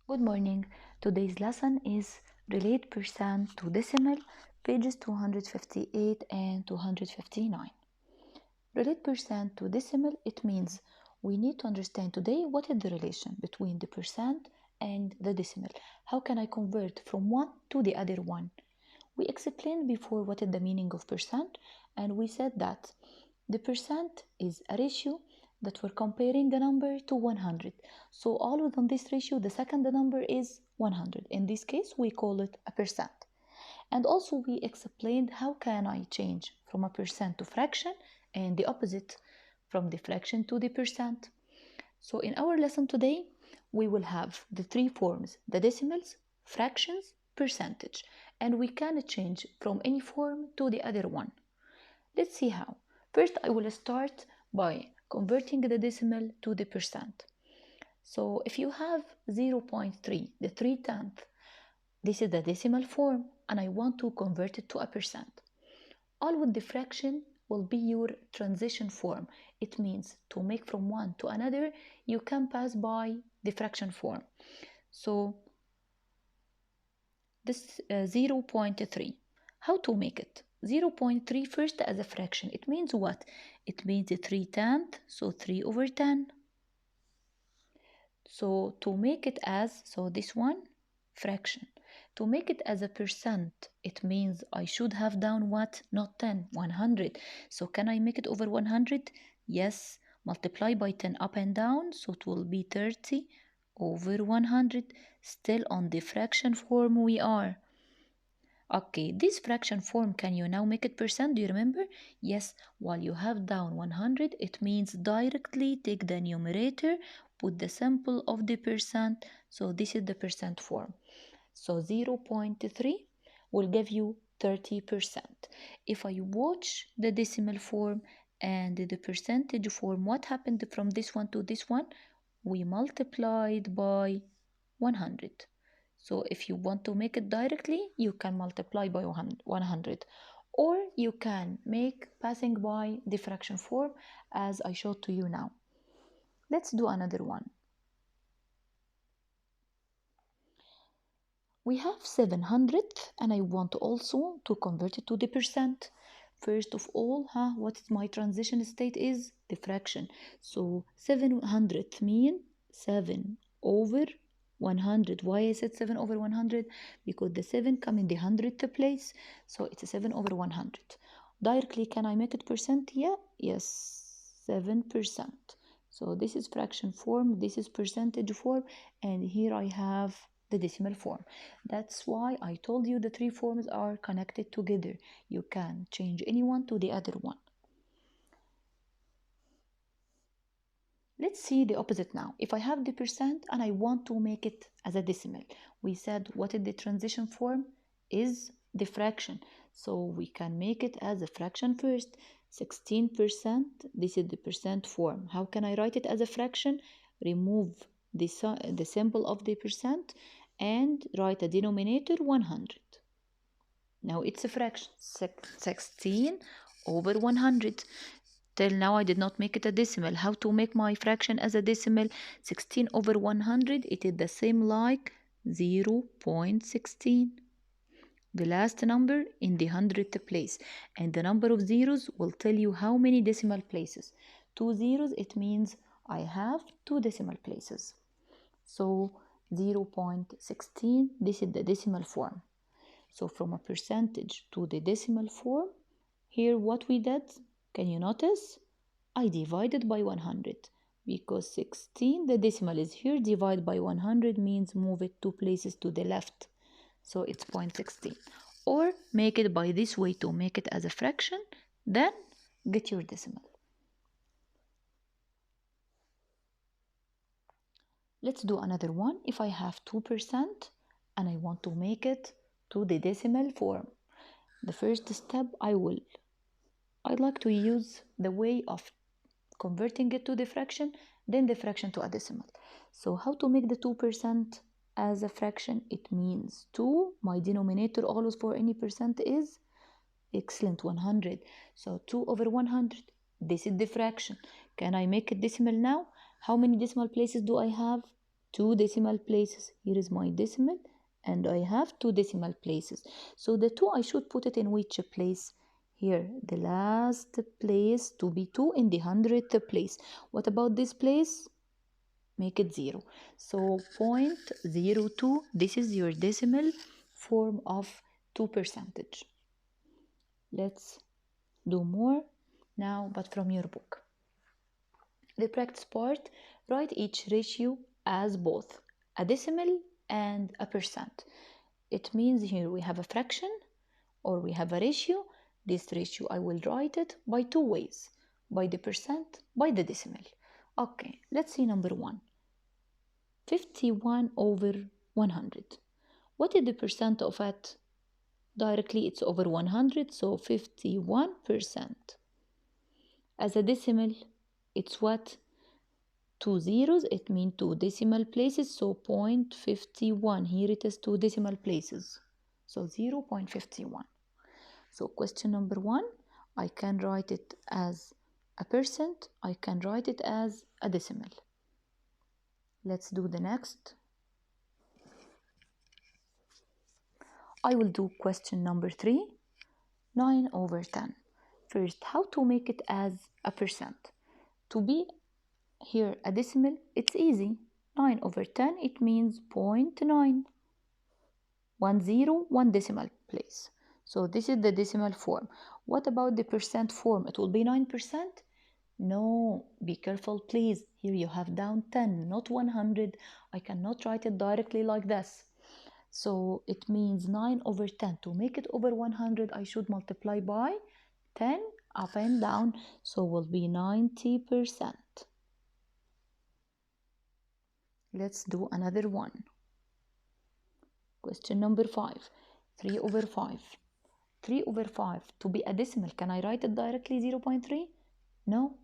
Good morning. Today's lesson is relate percent to decimal, pages 258 and 259. Relate percent to decimal, it means we need to understand today what is the relation between the percent and the decimal. How can I convert from one to the other one? We explained before what is the meaning of percent, and we said that the percent is a ratio that we're comparing a number to 100. So always on this ratio, the second number is 100. In this case, we call it a percent. And also we explained how can I change from a percent to fraction and the opposite from the fraction to the percent. So in our lesson today, we will have the three forms, the decimals, fractions, percentage, and we can change from any form to the other one. Let's see how. First, I will start by converting the decimal to the percent. So if you have 0.3, the 3/10, this is the decimal form, and I want to convert it to a percent. All with the fraction will be your transition form. It means to make from one to another, you can pass by the fraction form. So this 0.3, how to make it? 0.3 first as a fraction. It means what? It means 3/10, so 3 over 10. So to make it as, so this one, fraction. To make it as a percent, it means I should have done what? Not 10, 100. So can I make it over 100? Yes, multiply by 10 up and down, so it will be 30 over 100. Still on the fraction form we are. Okay, this fraction form, can you now make it percent? Do you remember? Yes, while you have down 100, it means directly take the numerator, put the symbol of the percent. So this is the percent form. So 0.3 will give you 30%. If I watch the decimal form and the percentage form, what happened from this one to this one? We multiplied by 100. So if you want to make it directly, you can multiply by 100, or you can make passing by the fraction form as I showed to you now. Let's do another one. We have 700 and I want also to convert it to the percent. First of all, what my transition state is? The fraction. So 700 mean 7 over 100. Why I said 7 over 100? Because the 7 come in the 100th place. So it's 7 over 100. Directly, can I make it percent? Yeah, yes, 7%. So this is fraction form, this is percentage form, and here I have the decimal form. That's why I told you the three forms are connected together. You can change any one to the other one. Let's see the opposite now. If I have the percent and I want to make it as a decimal, we said what is the transition form? Is the fraction. So we can make it as a fraction first. 16%, this is the percent form. How can I write it as a fraction? Remove the symbol of the percent and write a denominator 100. Now it's a fraction, 16 over 100. Till now I did not make it a decimal. How to make my fraction as a decimal? 16 over 100, it is the same like 0.16. The last number in the 100th place. And the number of zeros will tell you how many decimal places. Two zeros, it means I have two decimal places. So 0.16, this is the decimal form. So from a percentage to the decimal form, here what we did, can you notice? I divided by 100 because 16, the decimal is here, divide by 100 means move it two places to the left. So it's 0.16. Or make it by this way to make it as a fraction, then get your decimal. Let's do another one. If I have 2% and I want to make it to the decimal form, the first step I'd like to use the way of converting it to the fraction, then the fraction to a decimal. So how to make the 2% as a fraction? It means 2, my denominator always for any percent is excellent 100. So 2 over 100, this is the fraction. Can I make it decimal now? How many decimal places do I have? 2 decimal places. Here is my decimal and I have 2 decimal places. So the 2 I should put it in which place? Here, the last place to be 2 in the 100th place. What about this place? Make it 0. So 0.02, this is your decimal form of 2%. Let's do more now, but from your book. The practice part, write each ratio as both a decimal and a percent. It means here we have a fraction or we have a ratio. This ratio I will write it by 2 ways, by the percent, by the decimal. Okay, let's see number 1. 51 over 100. What is the percent of it? Directly it's over 100, so 51%. As a decimal, it's what? 2 zeros, it means 2 decimal places, so 0.51. Here it is 2 decimal places, so 0.51. So question number 1, I can write it as a percent, I can write it as a decimal. Let's do the next. I will do question number 3, 9 over 10. First, how to make it as a percent? To be here a decimal, it's easy. 9 over 10, it means 0.9. 1 0, 1 decimal place. So this is the decimal form. What about the percent form? It will be 9%? No, be careful please. Here you have down 10, not 100. I cannot write it directly like this. So it means 9 over 10. To make it over 100, I should multiply by 10 up and down. So will be 90%. Let's do another one. Question number 5. 3 over 5. 3 over 5. To be a decimal, can I write it directly 0.3? No.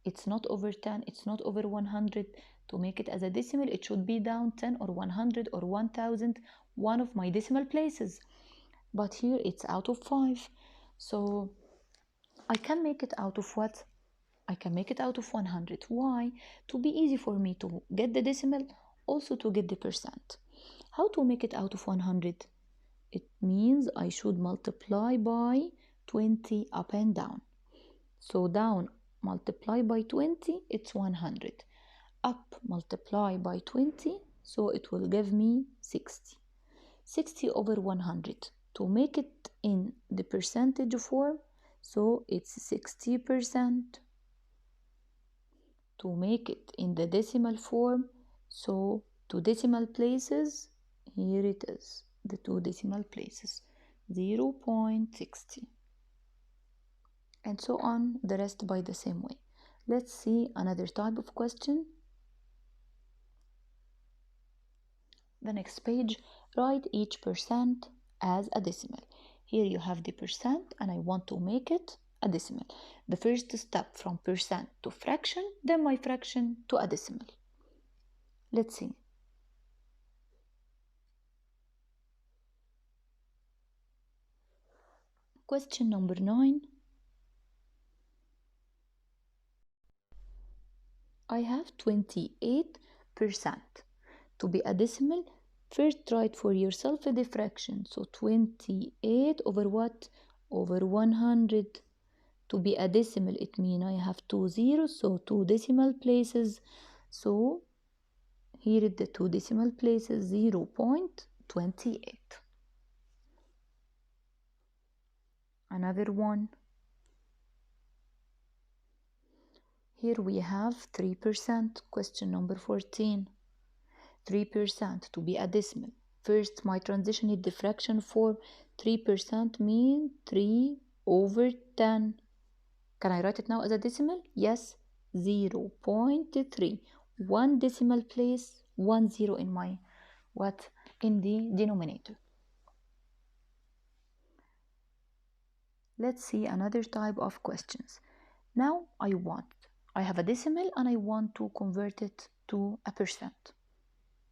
It's not over 10. It's not over 100. To make it as a decimal, it should be down 10 or 100 or 1000, one of my decimal places. But here it's out of 5. So I can make it out of what? I can make it out of 100. Why? To be easy for me to get the decimal, also to get the percent. How to make it out of 100? It means I should multiply by 20 up and down. So down multiply by 20, it's 100. Up multiply by 20, so it will give me 60. 60 over 100. To make it in the percentage form, so it's 60%. To make it in the decimal form, so 2 decimal places, here it is, the 2 decimal places, 0.60. And so on, the rest by the same way. Let's see another type of question. The next page, write each percent as a decimal. Here you have the percent and I want to make it a decimal. The first step from percent to fraction, then my fraction to a decimal. Let's see. Question number 9. I have 28%. To be a decimal, first write for yourself the fraction. So 28 over what? Over 100. To be a decimal, it means I have 2 zeros, so 2 decimal places. So here is the 2 decimal places, 0.28. Another one. Here we have 3%. Question number 14. 3% to be a decimal. First, my transition is the fraction form. 3% means 3 over 10. Can I write it now as a decimal? Yes, 0.3. 1 decimal place, 1 0 in my what? In the denominator. Let's see another type of questions. Now I have a decimal and I want to convert it to a percent.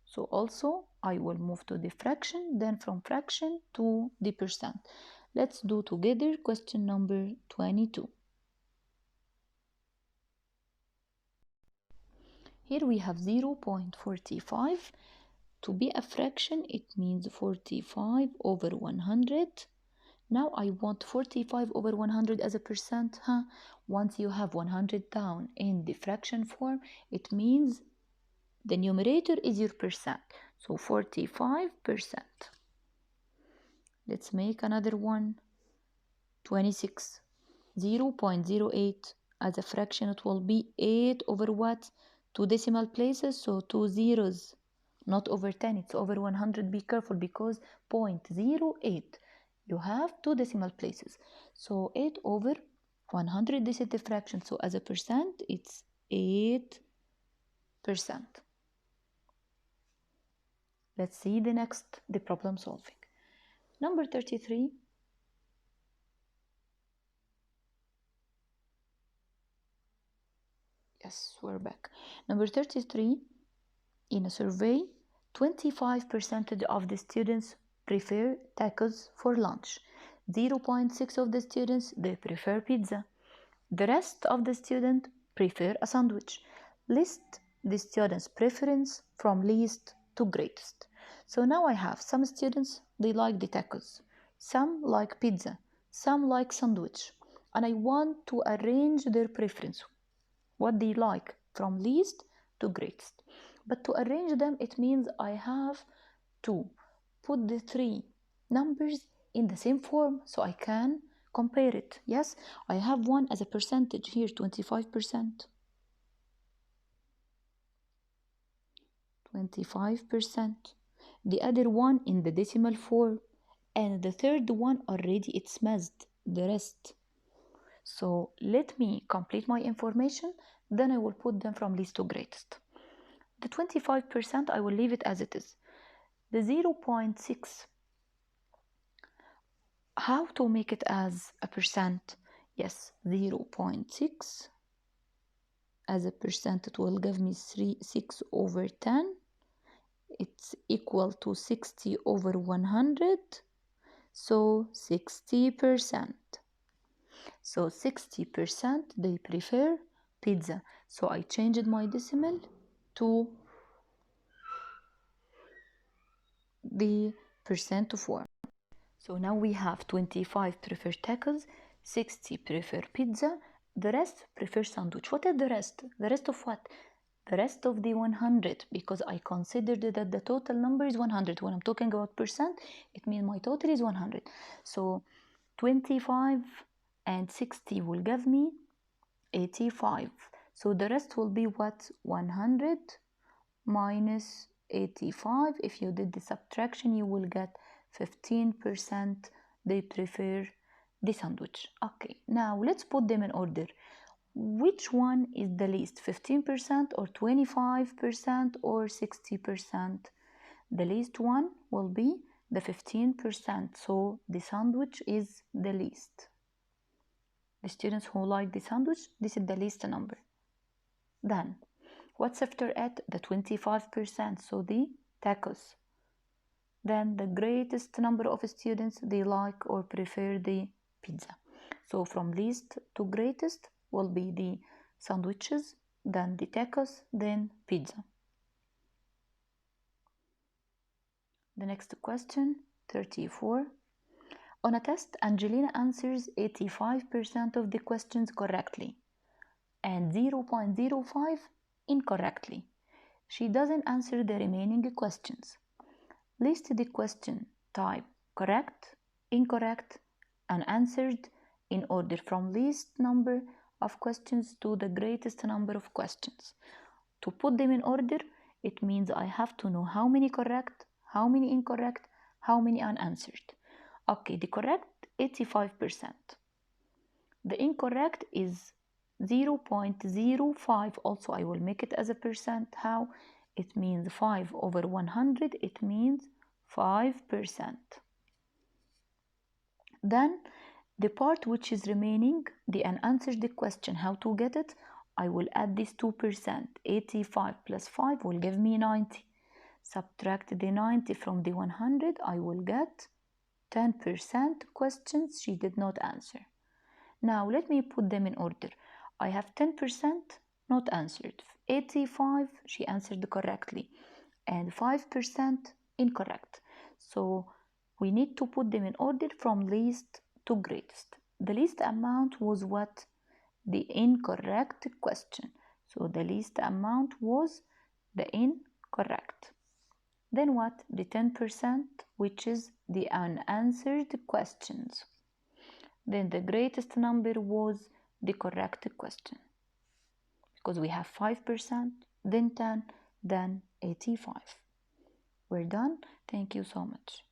So also I will move to the fraction, then from fraction to the percent. Let's do together question number 22. Here we have 0.45. To be a fraction, it means 45 over 100. Now I want 45 over 100 as a percent, huh? Once you have 100 down in the fraction form, it means the numerator is your percent. So 45%. Let's make another one. 26. 0.08 as a fraction, it will be 8 over what? 2 decimal places, so 2 zeros. Not over 10, it's over 100. Be careful because 0.08, you have 2 decimal places. So 8 over 100, this is the fraction. So as a percent, it's 8%. Let's see the next, the problem solving. Number 33. Yes, we're back. Number 33. In a survey, 25% of the students prefer tacos for lunch. 0.6 of the students, they prefer pizza. The rest of the students prefer a sandwich. List the students' preference from least to greatest. So now I have some students, they like the tacos. Some like pizza. Some like sandwich. And I want to arrange their preference, what they like from least to greatest. But to arrange them, it means I have to put the three numbers in the same form so I can compare it. Yes, I have one as a percentage here, 25%. 25%. The other one in the decimal form. And the third one already it's masked, the rest. So let me complete my information, then I will put them from least to greatest. The 25%, I will leave it as it is. The 0.6, how to make it as a percent? Yes, 0.6 as a percent, it will give me 6 over 10. It's equal to 60 over 100, so 60%. So 60% they prefer pizza. So I changed my decimal to the percent form. So now we have 25 prefer tacos, 60 prefer pizza, the rest prefer sandwich. What is the rest? The rest of what? The rest of the 100, because I considered that the total number is 100. When I'm talking about percent, it means my total is 100. So 25 and 60 will give me 85. So the rest will be what? 100 minus 85. If you did the subtraction, you will get 15% they prefer the sandwich. Okay, now let's put them in order. Which one is the least? 15% or 25% or 60%? The least one will be the 15%. So the sandwich is the least. The students who like the sandwich, this is the least number. Then, what's after it? The 25%, so the tacos. Then the greatest number of students, they like or prefer the pizza. So from least to greatest will be the sandwiches, then the tacos, then pizza. The next question, 34. On a test, Angelina answers 85% of the questions correctly and 0.05 incorrectly. She doesn't answer the remaining questions. List the question type correct, incorrect, unanswered in order from least number of questions to the greatest number of questions. To put them in order, it means I have to know how many correct, how many incorrect, how many unanswered. Okay, the correct 85%. The incorrect is 0.05. Also, I will make it as a percent. How? It means 5 over 100. It means 5%. Then, the part which is remaining, the unanswered question, how to get it? I will add this 2%. 85 plus 5 will give me 90. Subtract the 90 from the 100, I will get 10% questions she did not answer. Now let me put them in order. I have 10%, not answered. 85, she answered correctly, and 5% incorrect. So we need to put them in order from least to greatest. The least amount was what? The incorrect question. So the least amount was the incorrect. Then what? The 10%, which is the unanswered questions. Then the greatest number was the correct question, because we have 5%, then 10, then 85. We're done. Thank you so much.